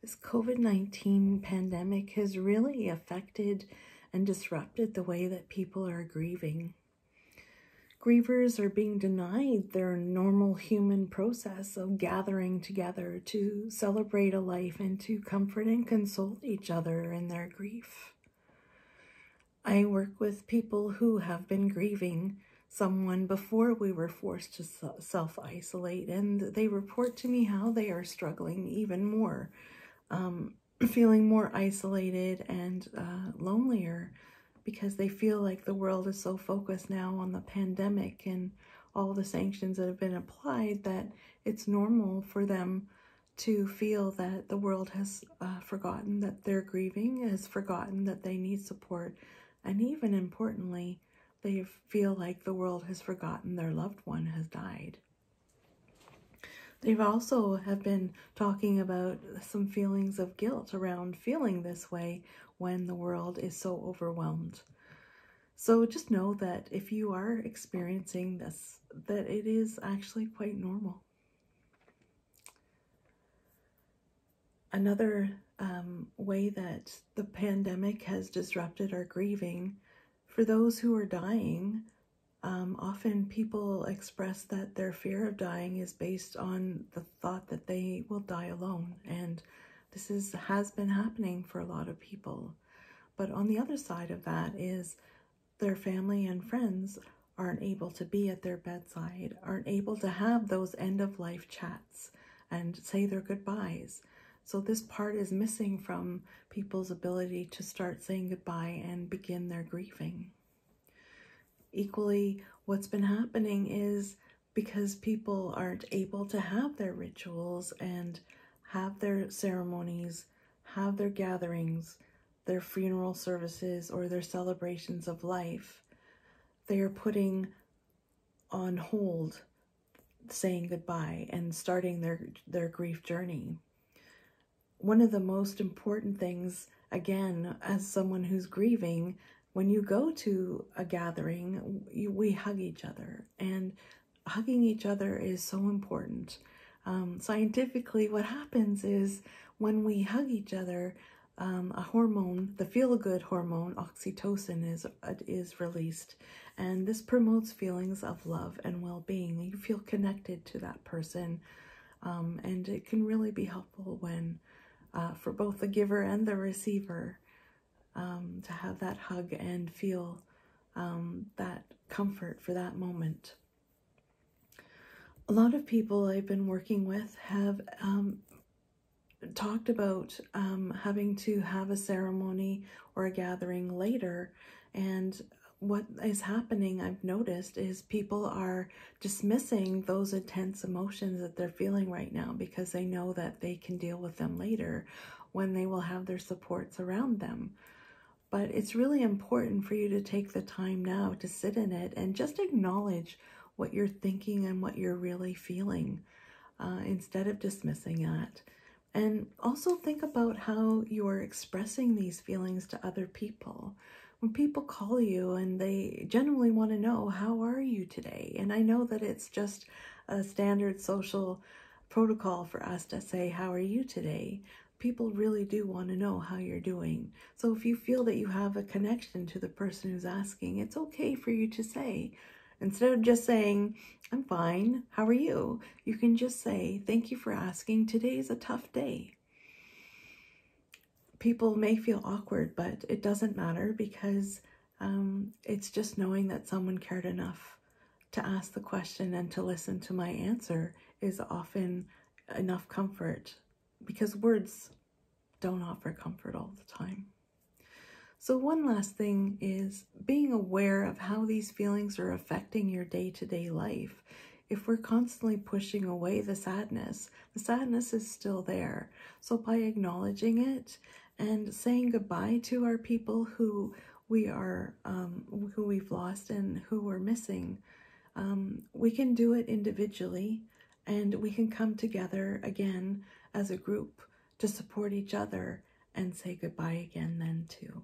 This COVID-19 pandemic has really affected and disrupted the way that people are grieving. Grievers are being denied their normal human process of gathering together to celebrate a life and to comfort and console each other in their grief. I work with people who have been grieving someone before we were forced to self-isolate, and they report to me how they are struggling even more, feeling more isolated and lonelier, because they feel like the world is so focused now on the pandemic and all the sanctions that have been applied that it's normal for them to feel that the world has forgotten that they're grieving, has forgotten that they need support, and even importantly, they feel like the world has forgotten their loved one has died. They've also have been talking about some feelings of guilt around feeling this way when the world is so overwhelmed. So just know that if you are experiencing this, that it is actually quite normal. Another way that the pandemic has disrupted our grieving, for those who are dying, often people express that their fear of dying is based on the thought that they will die alone. And this has been happening for a lot of people. But on the other side of that is their family and friends aren't able to be at their bedside, aren't able to have those end-of-life chats and say their goodbyes. So this part is missing from people's ability to start saying goodbye and begin their grieving. Equally, what's been happening is because people aren't able to have their rituals and have their ceremonies, have their gatherings, their funeral services, or their celebrations of life, they are putting on hold saying goodbye and starting their grief journey. One of the most important things, again, as someone who's grieving, when you go to a gathering, we hug each other, and hugging each other is so important. Scientifically, what happens is when we hug each other, a hormone, the feel-good hormone, oxytocin, is released, and this promotes feelings of love and well-being. You feel connected to that person, and it can really be helpful when, for both the giver and the receiver, to have that hug and feel that comfort for that moment. A lot of people I've been working with have talked about having to have a ceremony or a gathering later, and what is happening, I've noticed, is people are dismissing those intense emotions that they're feeling right now because they know that they can deal with them later when they will have their supports around them. But it's really important for you to take the time now to sit in it and just acknowledge what you're thinking and what you're really feeling, instead of dismissing that. And also think about how you're expressing these feelings to other people. When people call you and they genuinely want to know, how are you today? And I know that it's just a standard social protocol for us to say, how are you today? People really do want to know how you're doing. So if you feel that you have a connection to the person who's asking, it's okay for you to say, instead of just saying, I'm fine, how are you? You can just say, thank you for asking, today's a tough day. People may feel awkward, but it doesn't matter, because it's just knowing that someone cared enough to ask the question and to listen to my answer is often enough comfort, because words don't offer comfort all the time. So one last thing is being aware of how these feelings are affecting your day-to-day life. If we're constantly pushing away the sadness is still there. So by acknowledging it and saying goodbye to our people who we've lost and who we're missing, we can do it individually, and we can come together again as a group to support each other and say goodbye again then too.